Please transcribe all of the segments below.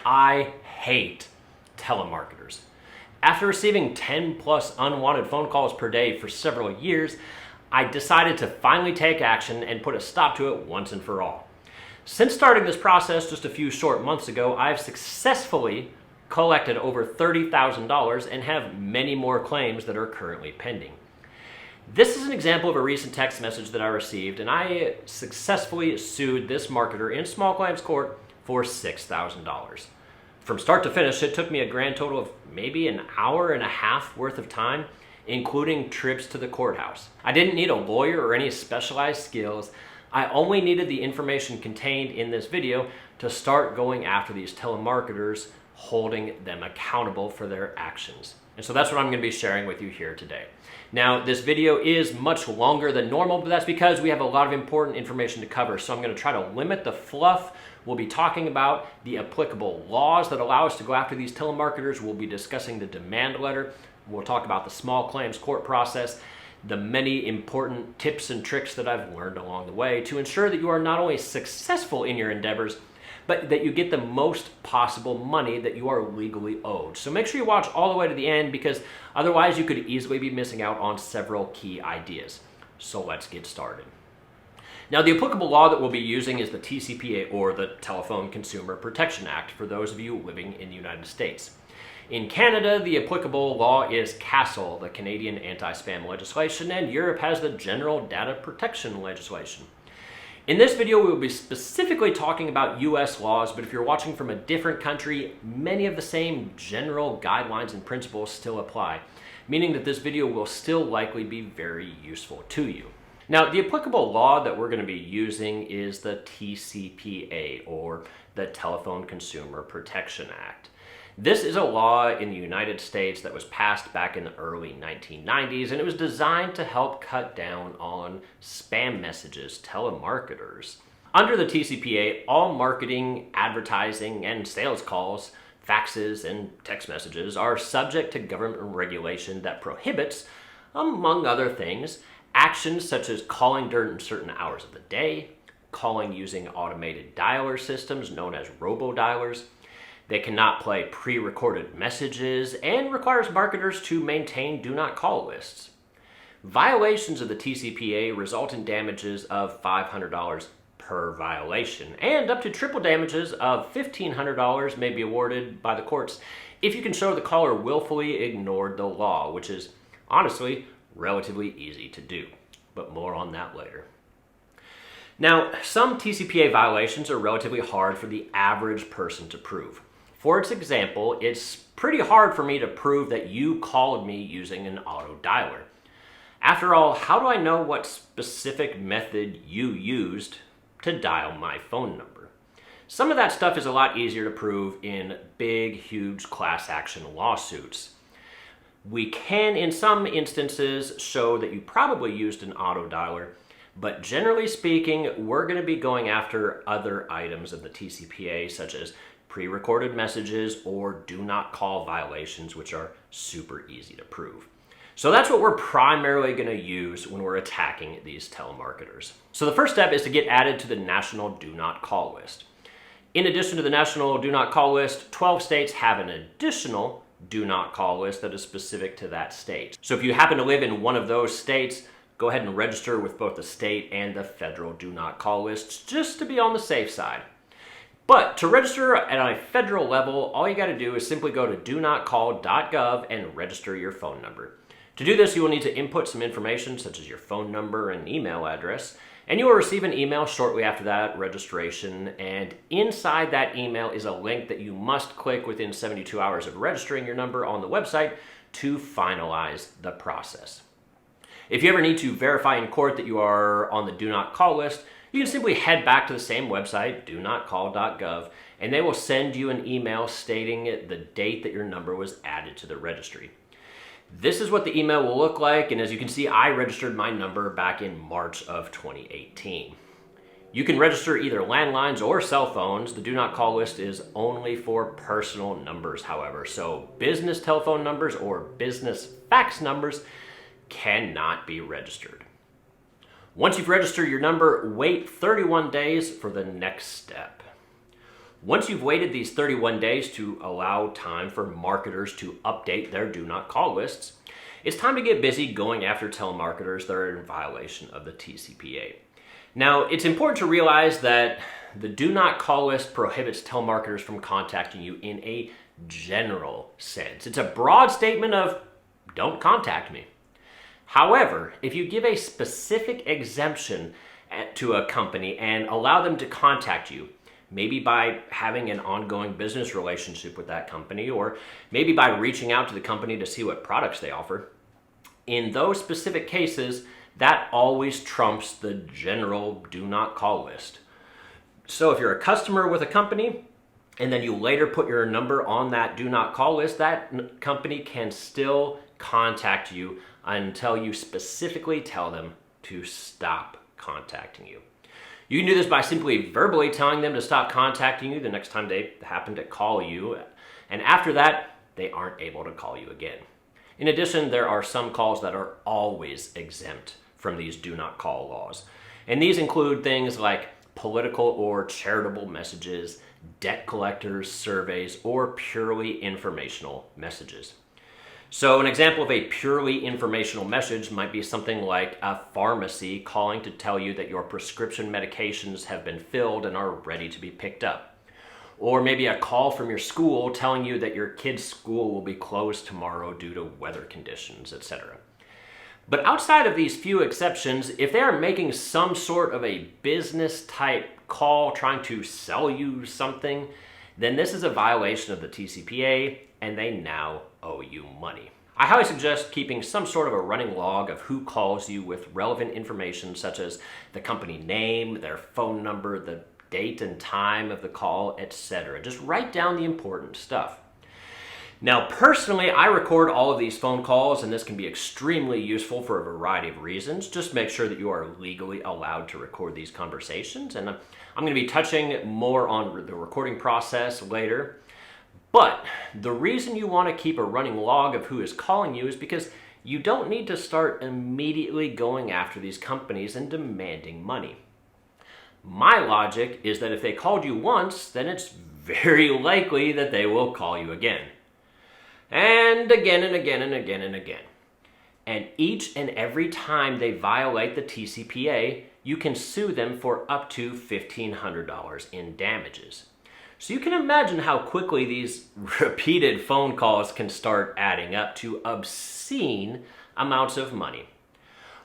I hate telemarketers. After receiving 10 plus unwanted phone calls per day for several years, I decided to finally take action and put a stop to it once and for all. Since starting this process just a few short months ago, I've successfully collected over $30,000 and have many more claims that are currently pending. This is an example of a recent text message that I received, and I successfully sued this marketer in small claims court for $6,000. From start to finish, it took me a grand total of maybe an hour and a half worth of time, including trips to the courthouse. I didn't need a lawyer or any specialized skills. I only needed the information contained in this video to start going after these telemarketers, holding them accountable for their actions. And so that's what I'm going to be sharing with you here today. Now, this video is much longer than normal, but that's because we have a lot of important information to cover. So I'm going to try to limit the fluff. We'll be talking about the applicable laws that allow us to go after these telemarketers. We'll be discussing the demand letter. We'll talk about the small claims court process, the many important tips and tricks that I've learned along the way to ensure that you are not only successful in your endeavors, but that you get the most possible money that you are legally owed. So make sure you watch all the way to the end, because otherwise you could easily be missing out on several key ideas. So let's get started. Now, the applicable law that we'll be using is the TCPA, or the Telephone Consumer Protection Act, for those of you living in the United States. In Canada, the applicable law is CASL, the Canadian Anti-Spam Legislation, and Europe has the General Data Protection Legislation. In this video, we will be specifically talking about US laws, but if you're watching from a different country, many of the same general guidelines and principles still apply, meaning that this video will still likely be very useful to you. Now, the applicable law that we're going to be using is the TCPA, or the Telephone Consumer Protection Act. This is a law in the United States that was passed back in the early 1990s, and it was designed to help cut down on spam messages, telemarketers. Under the TCPA, all marketing, advertising, and sales calls, faxes, and text messages are subject to government regulation that prohibits, among other things, actions such as calling during certain hours of the day, calling using automated dialer systems known as robo-dialers. They cannot play pre-recorded messages, and requires marketers to maintain do not call lists. Violations of the TCPA result in damages of $500 per violation, and up to triple damages of $1,500 may be awarded by the courts if you can show the caller willfully ignored the law, which is honestly relatively easy to do, but more on that later. Now, some TCPA violations are relatively hard for the average person to prove. For example, it's pretty hard for me to prove that you called me using an auto dialer. After all, how do I know what specific method you used to dial my phone number? Some of that stuff is a lot easier to prove in big, huge class action lawsuits. We can, in some instances, show that you probably used an auto dialer, but generally speaking, we're going to be going after other items of the TCPA, such as pre-recorded messages or do not call violations, which are super easy to prove. So that's what we're primarily going to use when we're attacking these telemarketers. So the first step is to get added to the National Do Not Call List. In addition to the National Do Not Call List, 12 states have an additional Do Not Call List that is specific to that state. So if you happen to live in one of those states, go ahead and register with both the state and the federal Do Not Call lists, just to be on the safe side. But to register at a federal level, all you got to do is simply go to donotcall.gov and register your phone number. To do this, you will need to input some information such as your phone number and email address, and you will receive an email shortly after that registration, and inside that email is a link that you must click within 72 hours of registering your number on the website to finalize the process. If you ever need to verify in court that you are on the Do Not Call list, you can simply head back to the same website, donotcall.gov, and they will send you an email stating the date that your number was added to the registry. This is what the email will look like, and as you can see, I registered my number back in March of 2018. You can register either landlines or cell phones. The Do Not Call list is only for personal numbers, however, so business telephone numbers or business fax numbers cannot be registered. Once you've registered your number, wait 31 days for the next step. Once you've waited these 31 days to allow time for marketers to update their do not call lists, it's time to get busy going after telemarketers that are in violation of the TCPA. Now, it's important to realize that the do not call list prohibits telemarketers from contacting you in a general sense. It's a broad statement of don't contact me. However, if you give a specific exemption to a company and allow them to contact you, maybe by having an ongoing business relationship with that company, or maybe by reaching out to the company to see what products they offer, in those specific cases, that always trumps the general do not call list. So if you're a customer with a company, and then you later put your number on that do not call list, that company can still contact you until you specifically tell them to stop contacting you. You can do this by simply verbally telling them to stop contacting you the next time they happen to call you, and after that, they aren't able to call you again. In addition, there are some calls that are always exempt from these do not call laws, and these include things like political or charitable messages, debt collectors, surveys, or purely informational messages. So an example of a purely informational message might be something like a pharmacy calling to tell you that your prescription medications have been filled and are ready to be picked up. Or maybe a call from your school telling you that your kid's school will be closed tomorrow due to weather conditions, etc. But outside of these few exceptions, if they are making some sort of a business type call trying to sell you something, then this is a violation of the TCPA and they now owe you money. I highly suggest keeping some sort of a running log of who calls you with relevant information such as the company name, their phone number, the date and time of the call, etc. Just write down the important stuff. Now, personally, I record all of these phone calls, and this can be extremely useful for a variety of reasons. Just make sure that you are legally allowed to record these conversations, and I'm going to be touching more on the recording process later. But the reason you want to keep a running log of who is calling you is because you don't need to start immediately going after these companies and demanding money. My logic is that if they called you once, then it's very likely that they will call you again. And again and again and again and again. And each and every time they violate the TCPA, you can sue them for up to $1,500 in damages. So you can imagine how quickly these repeated phone calls can start adding up to obscene amounts of money.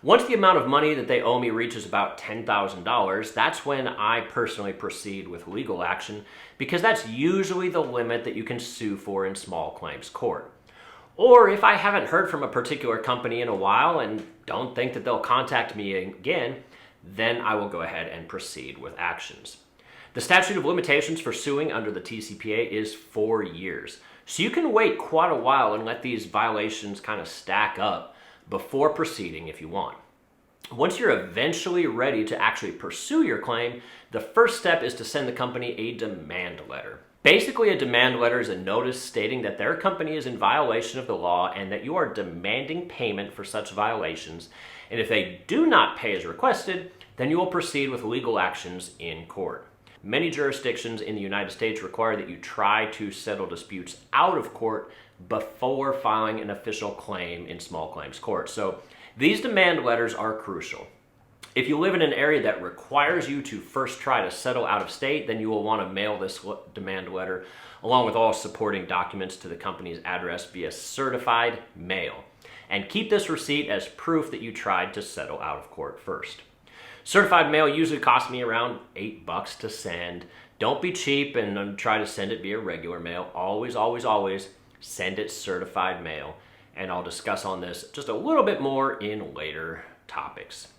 Once the amount of money that they owe me reaches about $10,000, that's when I personally proceed with legal action, because that's usually the limit that you can sue for in small claims court. Or if I haven't heard from a particular company in a while and don't think that they'll contact me again, then I will go ahead and proceed with actions. The statute of limitations for suing under the TCPA is 4 years. So you can wait quite a while and let these violations kind of stack up before proceeding if you want. Once you're eventually ready to actually pursue your claim, the first step is to send the company a demand letter. Basically, a demand letter is a notice stating that their company is in violation of the law and that you are demanding payment for such violations. And if they do not pay as requested, then you will proceed with legal actions in court. Many jurisdictions in the United States require that you try to settle disputes out of court before filing an official claim in small claims court. So these demand letters are crucial. If you live in an area that requires you to first try to settle out of state, then you will want to mail this demand letter along with all supporting documents to the company's address via certified mail. And keep this receipt as proof that you tried to settle out of court first. Certified mail usually costs me around $8 to send. Don't be cheap and try to send it via regular mail. Always, always, always send it certified mail. And I'll discuss on this just a little bit more in later topics.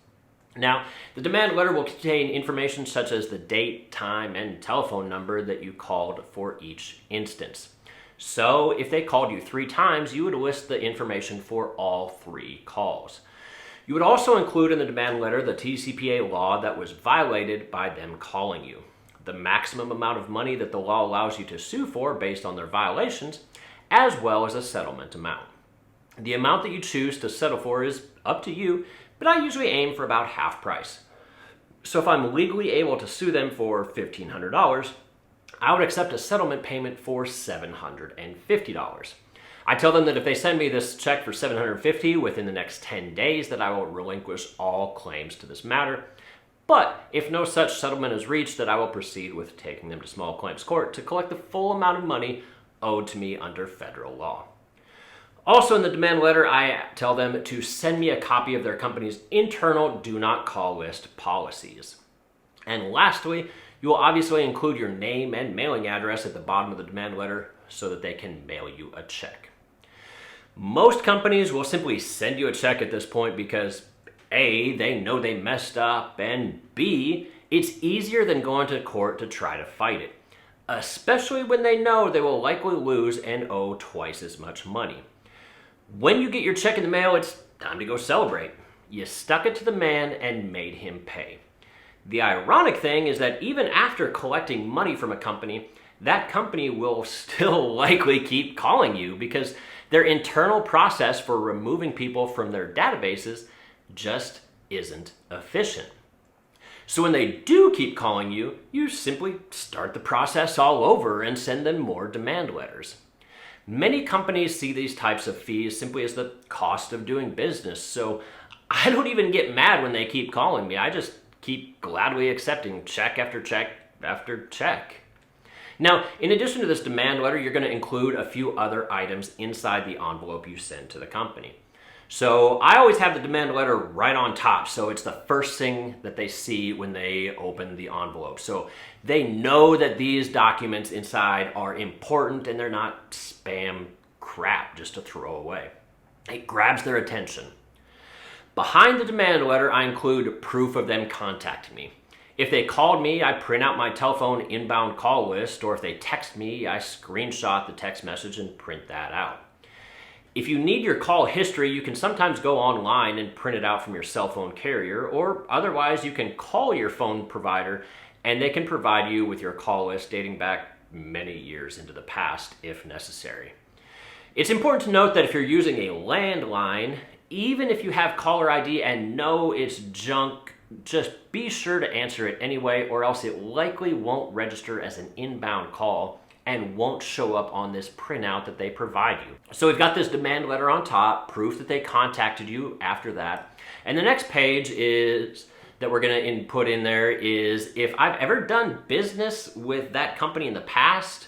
Now, the demand letter will contain information such as the date, time, and telephone number that you called for each instance. So if they called you 3 times, you would list the information for all 3 calls. You would also include in the demand letter the TCPA law that was violated by them calling you, the maximum amount of money that the law allows you to sue for based on their violations, as well as a settlement amount. The amount that you choose to settle for is up to you, but I usually aim for about half price. So if I'm legally able to sue them for $1,500, I would accept a settlement payment for $750. I tell them that if they send me this check for $750 within the next 10 days, that I will relinquish all claims to this matter. But if no such settlement is reached, that I will proceed with taking them to small claims court to collect the full amount of money owed to me under federal law. Also in the demand letter, I tell them to send me a copy of their company's internal do not call list policies. And lastly, you will obviously include your name and mailing address at the bottom of the demand letter so that they can mail you a check. Most companies will simply send you a check at this point because A, they know they messed up, and B, it's easier than going to court to try to fight it, especially when they know they will likely lose and owe twice as much money. When you get your check in the mail, it's time to go celebrate. You stuck it to the man and made him pay. The ironic thing is that even after collecting money from a company, that company will still likely keep calling you because their internal process for removing people from their databases just isn't efficient. So when they do keep calling you, you simply start the process all over and send them more demand letters. Many companies see these types of fees simply as the cost of doing business, so I don't even get mad when they keep calling me. I just keep gladly accepting check after check after check. Now, in addition to this demand letter, you're going to include a few other items inside the envelope you send to the company. So I always have the demand letter right on top, so it's the first thing that they see when they open the envelope. So they know that these documents inside are important and they're not spam crap just to throw away. It grabs their attention. Behind the demand letter, I include proof of them contacting me. If they called me, I print out my telephone inbound call list, or if they text me, I screenshot the text message and print that out. If you need your call history, you can sometimes go online and print it out from your cell phone carrier, or otherwise you can call your phone provider and they can provide you with your call list dating back many years into the past if necessary. It's important to note that if you're using a landline, even if you have caller ID and know it's junk, just be sure to answer it anyway, or else it likely won't register as an inbound call and won't show up on this printout that they provide you. So we've got this demand letter on top, proof that they contacted you after that. And the next page is that we're gonna input in there is if I've ever done business with that company in the past,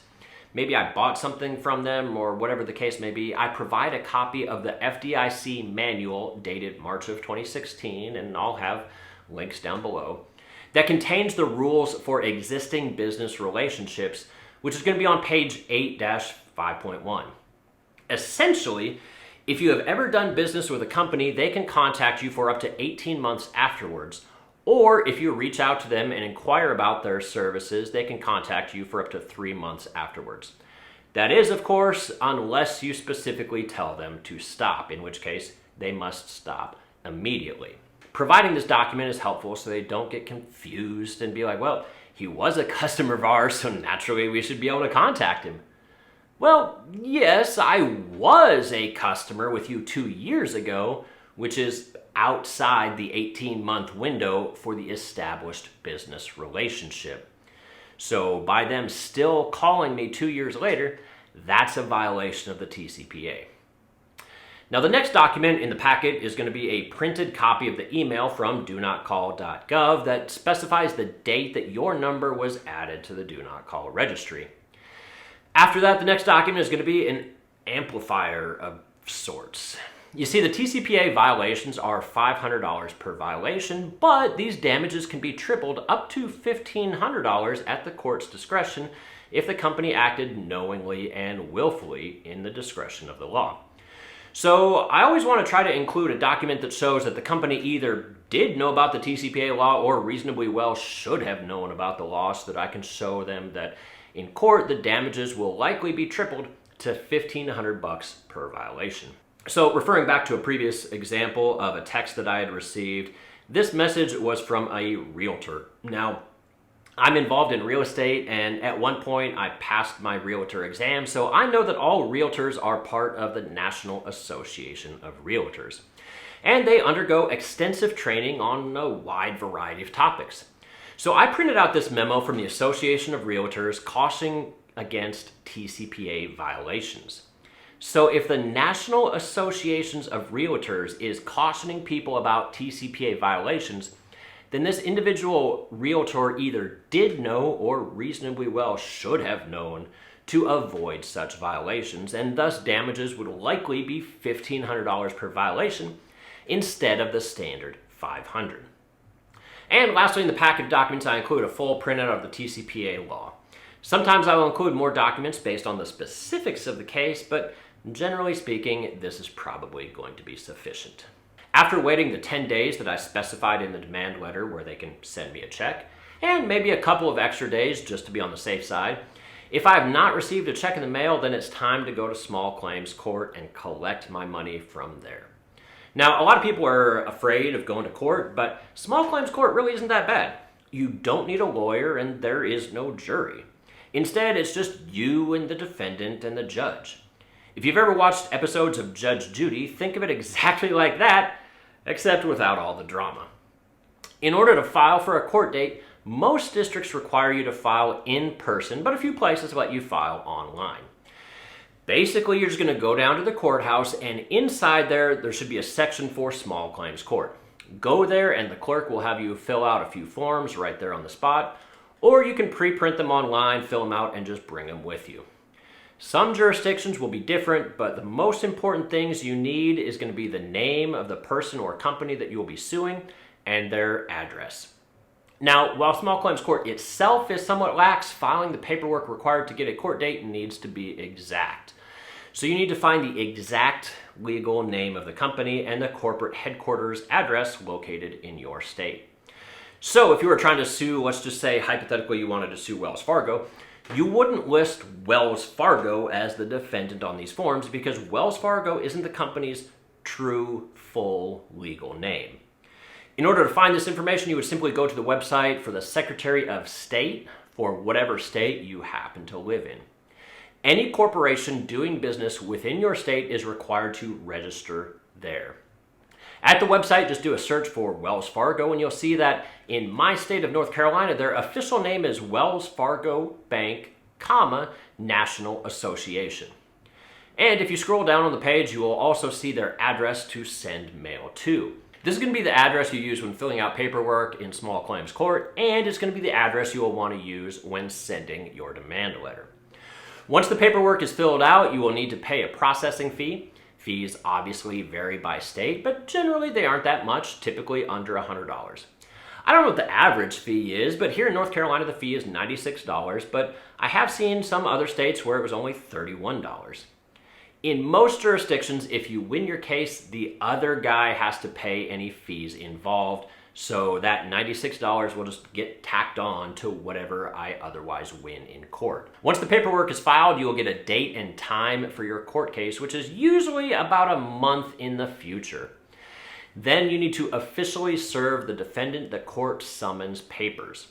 maybe I bought something from them or whatever the case may be, I provide a copy of the FDIC manual dated March of 2016, and I'll have links down below, that contains the rules for existing business relationships, which is going to be on page 8-5.1. Essentially, if you have ever done business with a company, they can contact you for up to 18 months afterwards, or if you reach out to them and inquire about their services, they can contact you for up to 3 months afterwards. That is, of course, unless you specifically tell them to stop, in which case they must stop immediately. Providing this document is helpful so they don't get confused and be like, well, he was a customer of ours, so naturally we should be able to contact him. Well, yes, I was a customer with you 2 years ago, which is outside the 18-month window for the established business relationship. So by them still calling me 2 years later, that's a violation of the TCPA. Now, the next document in the packet is going to be a printed copy of the email from donotcall.gov that specifies the date that your number was added to the Do Not Call registry. After that, the next document is going to be an amplifier of sorts. You see, the TCPA violations are $500 per violation, but these damages can be tripled up to $1,500 at the court's discretion if the company acted knowingly and willfully in the discretion of the law. So I always want to try to include a document that shows that the company either did know about the TCPA law or reasonably well should have known about the law, so that I can show them that in court the damages will likely be tripled to $1,500 per violation. So referring back to a previous example of a text that I had received, this message was from a realtor. Now, I'm involved in real estate, and at one point I passed my realtor exam, so I know that all realtors are part of the National Association of Realtors. And they undergo extensive training on a wide variety of topics. So I printed out this memo from the Association of Realtors cautioning against TCPA violations. So if the National Associations of Realtors is cautioning people about TCPA violations, then this individual realtor either did know or reasonably well should have known to avoid such violations, and thus damages would likely be $1,500 per violation instead of the standard $500. And lastly, in the packet of documents, I include a full printout of the TCPA law. Sometimes I will include more documents based on the specifics of the case, but generally speaking, this is probably going to be sufficient. After waiting the 10 days that I specified in the demand letter where they can send me a check, and maybe a couple of extra days just to be on the safe side, if I have not received a check in the mail, then it's time to go to small claims court and collect my money from there. Now, a lot of people are afraid of going to court, but small claims court really isn't that bad. You don't need a lawyer and there is no jury. Instead, it's just you and the defendant and the judge. If you've ever watched episodes of Judge Judy, think of it exactly like that, except without all the drama. In order to file for a court date, most districts require you to file in person, but a few places let you file online. Basically, you're just going to go down to the courthouse, and inside there should be a section for small claims court. Go there and the clerk will have you fill out a few forms right there on the spot, or you can pre-print them online, fill them out, and just bring them with you. Some jurisdictions will be different, but the most important things you need is going to be the name of the person or company that you will be suing and their address. Now, while small claims court itself is somewhat lax, filing the paperwork required to get a court date needs to be exact. So you need to find the exact legal name of the company and the corporate headquarters address located in your state. So if you were trying to sue, let's just say hypothetically you wanted to sue Wells Fargo, you wouldn't list Wells Fargo as the defendant on these forms because Wells Fargo isn't the company's true, full legal name. In order to find this information, you would simply go to the website for the Secretary of State for whatever state you happen to live in. Any corporation doing business within your state is required to register there. At the website, just do a search for Wells Fargo and you'll see that in my state of North Carolina, their official name is Wells Fargo Bank, National Association. And if you scroll down on the page, you will also see their address to send mail to. This is going to be the address you use when filling out paperwork in small claims court, and it's going to be the address you will want to use when sending your demand letter. Once the paperwork is filled out, you will need to pay a processing fee. Fees obviously vary by state, but generally they aren't that much, typically under $100. I don't know what the average fee is, but here in North Carolina the fee is $96, but I have seen some other states where it was only $31. In most jurisdictions, if you win your case, the other guy has to pay any fees involved, so that $96 will just get tacked on to whatever I otherwise win in court. Once the paperwork is filed, you will get a date and time for your court case, which is usually about a month in the future. Then you need to officially serve the defendant the court summons papers.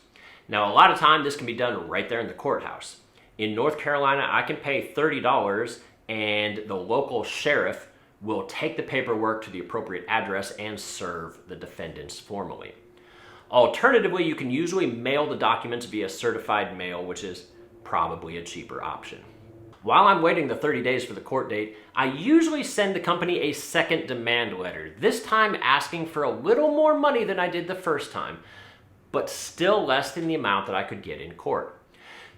Now, a lot of time this can be done right there in the courthouse. In North Carolina, I can pay $30 and the local sheriff will take the paperwork to the appropriate address and serve the defendants formally. Alternatively, you can usually mail the documents via certified mail, which is probably a cheaper option. While I'm waiting the 30 days for the court date, I usually send the company a second demand letter, this time asking for a little more money than I did the first time, but still less than the amount that I could get in court.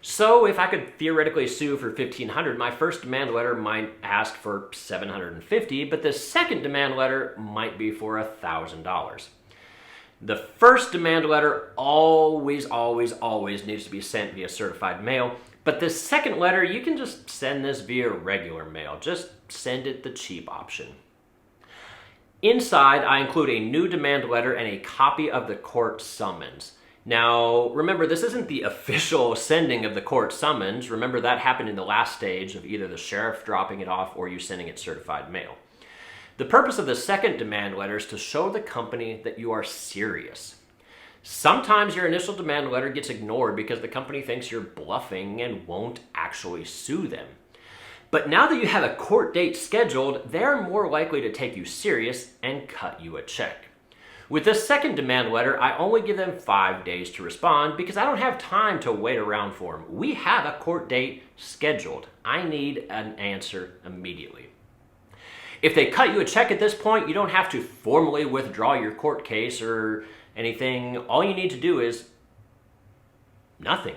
So if I could theoretically sue for $1,500, my first demand letter might ask for $750, but the second demand letter might be for $1,000. The first demand letter always needs to be sent via certified mail, but the second letter, you can just send this via regular mail. Just send it the cheap option. Inside, I include a new demand letter and a copy of the court summons. Now, remember, this isn't the official sending of the court summons. Remember, that happened in the last stage of either the sheriff dropping it off or you sending it certified mail. The purpose of the second demand letter is to show the company that you are serious. Sometimes your initial demand letter gets ignored because the company thinks you're bluffing and won't actually sue them. But now that you have a court date scheduled, they're more likely to take you serious and cut you a check. With this second demand letter, I only give them 5 days to respond because I don't have time to wait around for them. We have a court date scheduled. I need an answer immediately. If they cut you a check at this point, you don't have to formally withdraw your court case or anything. All you need to do is nothing.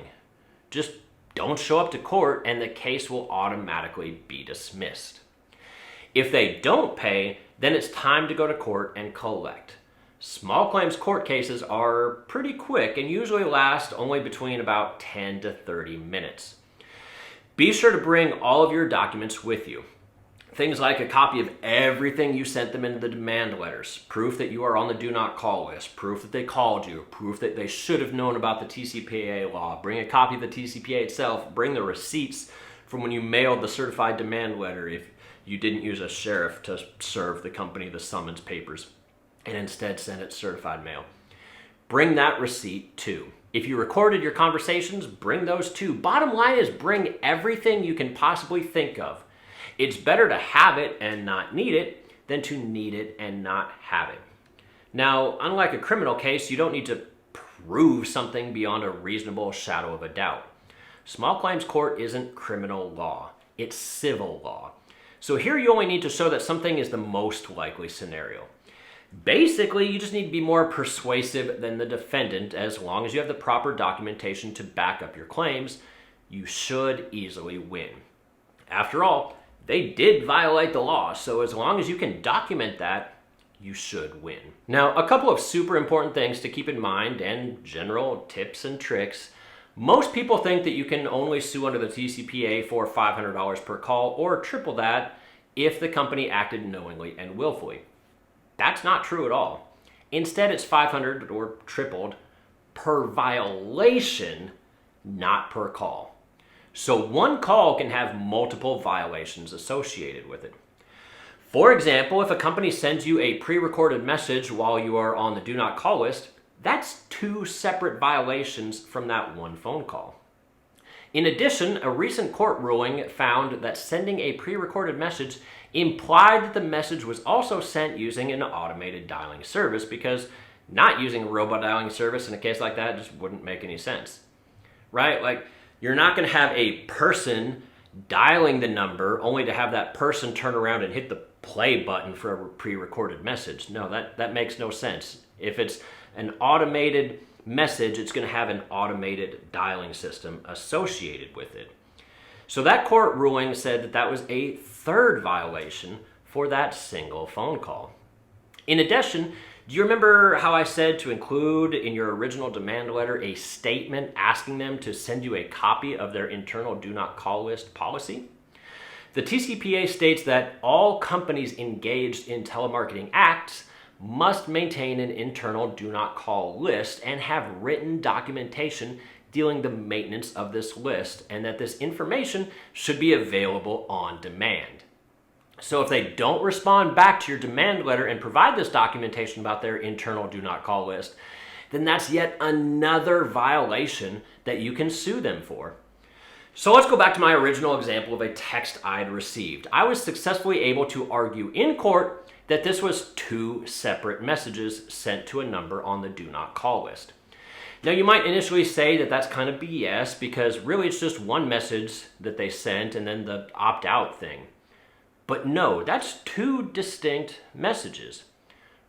Just don't show up to court and the case will automatically be dismissed. If they don't pay, then it's time to go to court and collect. Small claims court cases are pretty quick and usually last only between about 10 to 30 minutes. Be sure to bring all of your documents with you. Things like a copy of everything you sent them in the demand letters, proof that you are on the do not call list, proof that they called you, proof that they should have known about the TCPA law. Bring a copy of the TCPA itself. Bring the receipts from when you mailed the certified demand letter if you didn't use a sheriff to serve the company the summons papers and instead sent it certified mail. Bring that receipt too. If you recorded your conversations, bring those too. Bottom line is bring everything you can possibly think of. It's better to have it and not need it than to need it and not have it. Now, unlike a criminal case, you don't need to prove something beyond a reasonable shadow of a doubt. Small claims court isn't criminal law, it's civil law. So here you only need to show that something is the most likely scenario. Basically, you just need to be more persuasive than the defendant. As long as you have the proper documentation to back up your claims, you should easily win. After all, they did violate the law, so as long as you can document that, you should win. Now, a couple of super important things to keep in mind and general tips and tricks. Most people think that you can only sue under the TCPA for $500 per call or triple that if the company acted knowingly and willfully. That's not true at all. Instead, it's $500 or tripled per violation, not per call. So one call can have multiple violations associated with it. For example, if a company sends you a pre-recorded message while you are on the do not call list, that's 2 separate violations from that one phone call. In addition, a recent court ruling found that sending a pre-recorded message implied that the message was also sent using an automated dialing service, because not using a robot dialing service in a case like that just wouldn't make any sense, right? Like, you're not going to have a person dialing the number only to have that person turn around and hit the play button for a pre-recorded message. No, that makes no sense. If it's an automated message, it's going to have an automated dialing system associated with it. So that court ruling said that that was a 3rd violation for that single phone call. In addition, do you remember how I said to include in your original demand letter a statement asking them to send you a copy of their internal do not call list policy? The TCPA states that all companies engaged in telemarketing acts must maintain an internal do not call list and have written documentation dealing the maintenance of this list, and that this information should be available on demand. So if they don't respond back to your demand letter and provide this documentation about their internal do not call list, then that's yet another violation that you can sue them for. So let's go back to my original example of a text I'd received. I was successfully able to argue in court that this was 2 separate messages sent to a number on the do not call list. Now, you might initially say that that's kind of BS because really it's just one message that they sent and then the opt-out thing. But no, that's 2 distinct messages.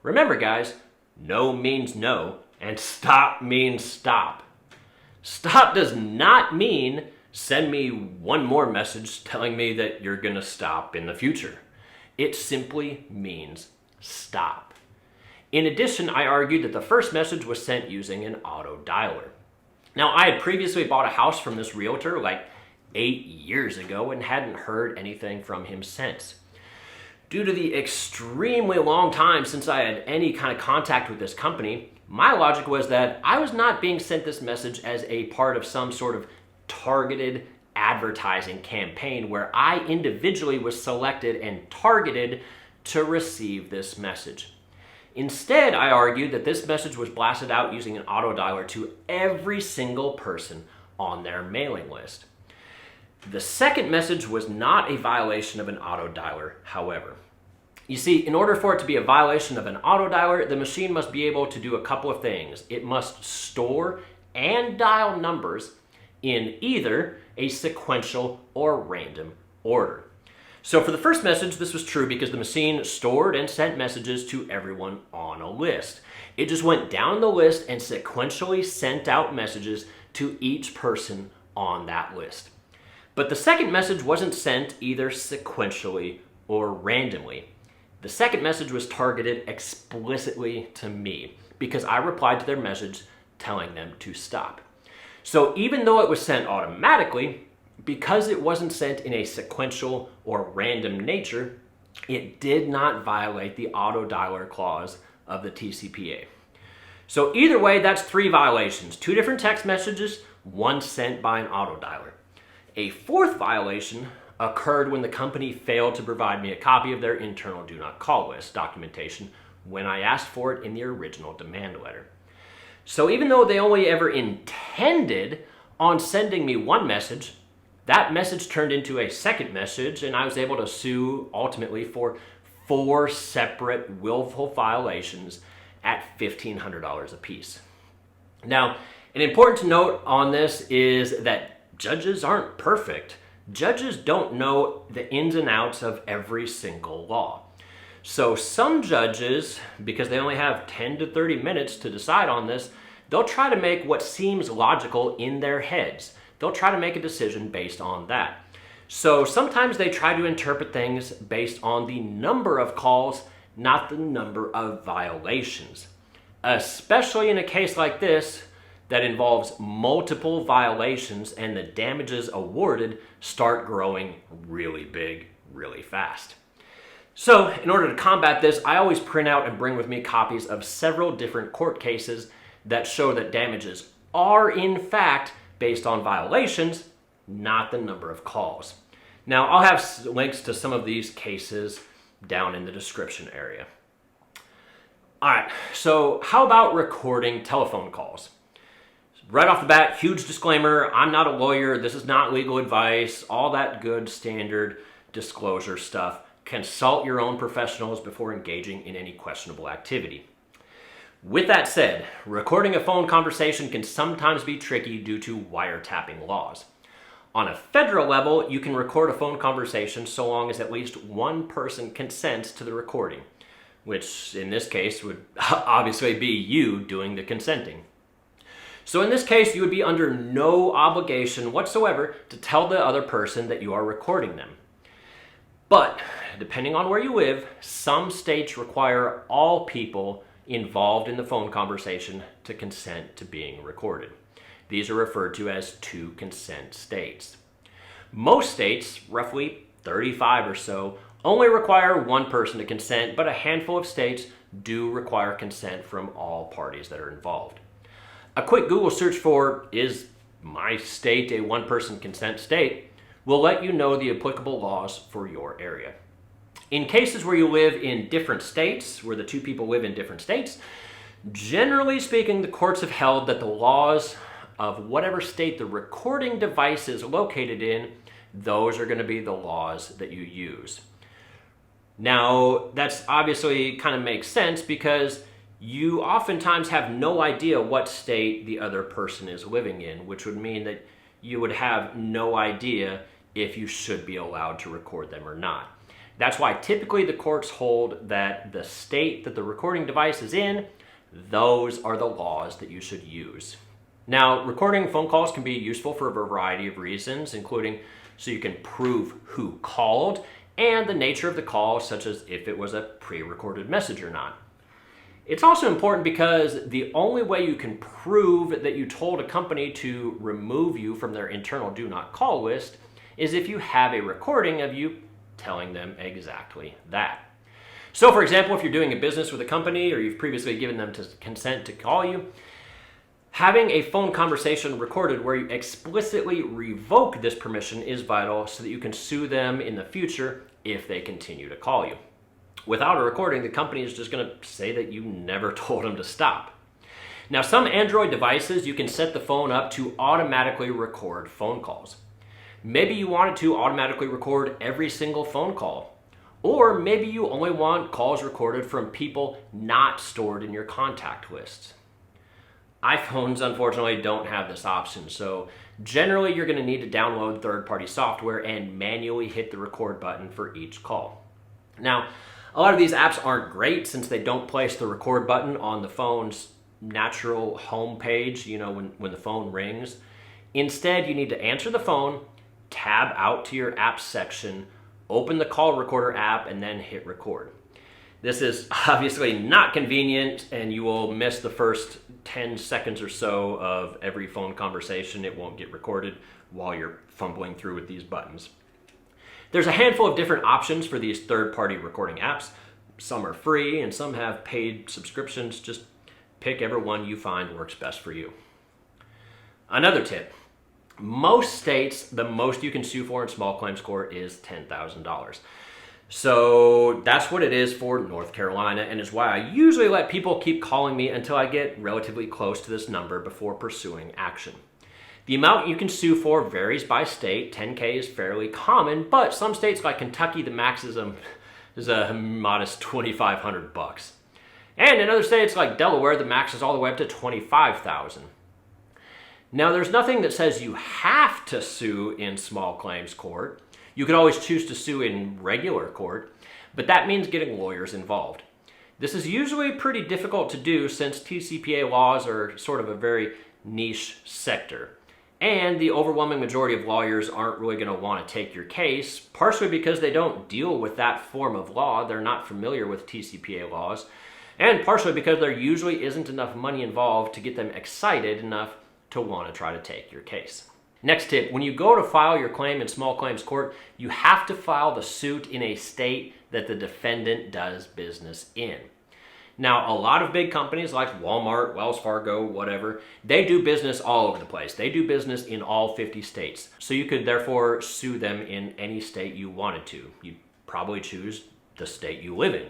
Remember, guys, no means no and stop means stop. Stop does not mean send me one more message telling me that you're going to stop in the future. It simply means stop. In addition, I argued that the first message was sent using an auto dialer. Now, I had previously bought a house from this realtor like 8 years ago and hadn't heard anything from him since. Due to the extremely long time since I had any kind of contact with this company, my logic was that I was not being sent this message as a part of some sort of targeted advertising campaign where I individually was selected and targeted to receive this message. Instead, I argued that this message was blasted out using an auto dialer to every single person on their mailing list. The second message was not a violation of an auto dialer, however. You see, in order for it to be a violation of an auto dialer, the machine must be able to do a couple of things. It must store and dial numbers in either a sequential or random order. So for the first message, this was true because the machine stored and sent messages to everyone on a list. It just went down the list and sequentially sent out messages to each person on that list. But the second message wasn't sent either sequentially or randomly. The second message was targeted explicitly to me because I replied to their message telling them to stop. So even though it was sent automatically, because it wasn't sent in a sequential or random nature, it did not violate the auto dialer clause of the TCPA. So either way, that's 3 violations. 2 different text messages, 1 sent by an auto dialer. A 4th violation occurred when the company failed to provide me a copy of their internal do not call list documentation when I asked for it in the original demand letter. So even though they only ever intended on sending me 1 message, that message turned into a second message, and I was able to sue ultimately for 4 separate willful violations at $1,500 apiece. Now, an important to note on this is that judges aren't perfect. Judges don't know the ins and outs of every single law. So some judges, because they only have 10 to 30 minutes to decide on this, they'll try to make what seems logical in their heads. They'll try to make a decision based on that. So sometimes they try to interpret things based on the number of calls, not the number of violations. Especially in a case like this that involves multiple violations and the damages awarded start growing really big, really fast. So in order to combat this, I always print out and bring with me copies of several different court cases that show that damages are in fact based on violations, not the number of calls. Now, I'll have links to some of these cases down in the description area. All right, so how about recording telephone calls? Right off the bat, huge disclaimer, I'm not a lawyer, this is not legal advice, all that good standard disclosure stuff. Consult your own professionals before engaging in any questionable activity. With that said, recording a phone conversation can sometimes be tricky due to wiretapping laws. On a federal level, you can record a phone conversation so long as at least 1 person consents to the recording, which in this case would obviously be you doing the consenting. So in this case, you would be under no obligation whatsoever to tell the other person that you are recording them. But depending on where you live, some states require all people involved in the phone conversation to consent to being recorded. These are referred to as 2 consent states. Most states, roughly 35 or so, only require 1 person to consent, but a handful of states do require consent from all parties that are involved. A quick Google search for, is my state a 1-person consent state, will let you know the applicable laws for your area. In cases where you live in different states, where the 2 people live in different states, generally speaking, the courts have held that the laws of whatever state the recording device is located in, those are going to be the laws that you use. Now, that's obviously kind of makes sense because you oftentimes have no idea what state the other person is living in, which would mean that you would have no idea if you should be allowed to record them or not. That's why typically the courts hold that the state that the recording device is in, those are the laws that you should use. Now, recording phone calls can be useful for a variety of reasons, including so you can prove who called and the nature of the call, such as if it was a pre-recorded message or not. It's also important because the only way you can prove that you told a company to remove you from their internal do not call list is if you have a recording of you telling them exactly that. So for example, if you're doing a business with a company or you've previously given them consent to call you, having a phone conversation recorded where you explicitly revoke this permission is vital so that you can sue them in the future if they continue to call you. Without a recording, the company is just going to say that you never told them to stop. Now, some Android devices, you can set the phone up to automatically record phone calls. Maybe you want it to automatically record every single phone call. Or maybe you only want calls recorded from people not stored in your contact lists. iPhones, unfortunately, don't have this option, so generally you're going to need to download third-party software and manually hit the record button for each call. Now, a lot of these apps aren't great since they don't place the record button on the phone's natural home page, when the phone rings. Instead, you need to answer the phone, tab out to your apps section, open the call recorder app, and then hit record. This is obviously not convenient, and you will miss the first 10 seconds or so of every phone conversation. It won't get recorded while you're fumbling through with these buttons. There's a handful of different options for these third-party recording apps. Some are free and some have paid subscriptions. Just pick every one you find works best for you. Another tip. Most states, the most you can sue for in small claims court is $10,000. So that's what it is for North Carolina, and is why I usually let people keep calling me until I get relatively close to this number before pursuing action. The amount you can sue for varies by state. $10K is fairly common, but some states like Kentucky, the max is a modest $2,500. And in other states like Delaware, the max is all the way up to $25,000. Now, there's nothing that says you have to sue in small claims court. You could always choose to sue in regular court, but that means getting lawyers involved. This is usually pretty difficult to do since TCPA laws are sort of a very niche sector. And the overwhelming majority of lawyers aren't really going to want to take your case, partially because they don't deal with that form of law. They're not familiar with TCPA laws, and partially because there usually isn't enough money involved to get them excited enough to want to try to take your case. Next tip, when you go to file your claim in small claims court, you have to file the suit in a state that the defendant does business in. Now, a lot of big companies like Walmart, Wells Fargo, whatever, they do business all over the place. They do business in all 50 states. So you could therefore sue them in any state you wanted to. You'd probably choose the state you live in.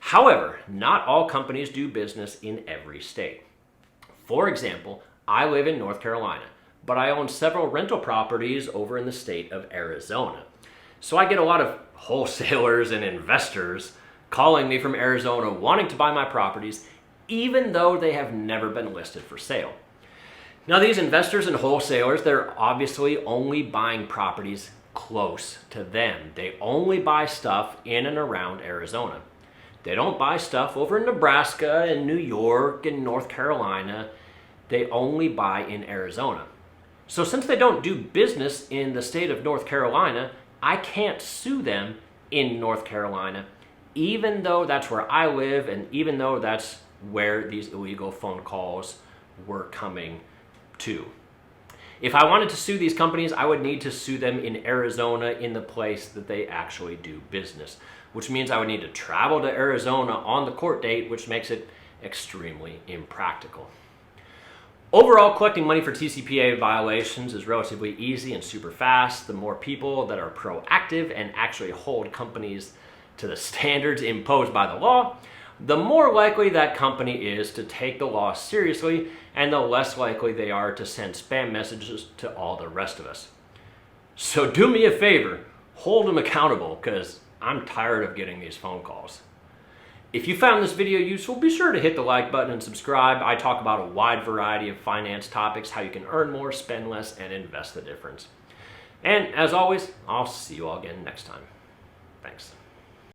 However, not all companies do business in every state. For example, I live in North Carolina, but I own several rental properties over in the state of Arizona. So I get a lot of wholesalers and investors calling me from Arizona wanting to buy my properties, even though they have never been listed for sale. Now, these investors and wholesalers, they're obviously only buying properties close to them. They only buy stuff in and around Arizona. They don't buy stuff over in Nebraska and New York and North Carolina. They only buy in Arizona. So since they don't do business in the state of North Carolina, I can't sue them in North Carolina, even though that's where I live and even though that's where these illegal phone calls were coming to. If I wanted to sue these companies, I would need to sue them in Arizona in the place that they actually do business, which means I would need to travel to Arizona on the court date, which makes it extremely impractical. Overall, collecting money for TCPA violations is relatively easy and super fast. The more people that are proactive and actually hold companies to the standards imposed by the law, the more likely that company is to take the law seriously, and the less likely they are to send spam messages to all the rest of us. So do me a favor, hold them accountable, because I'm tired of getting these phone calls. If you found this video useful, be sure to hit the like button and subscribe. I talk about a wide variety of finance topics, how you can earn more, spend less, and invest the difference. And as always, I'll see you all again next time. Thanks.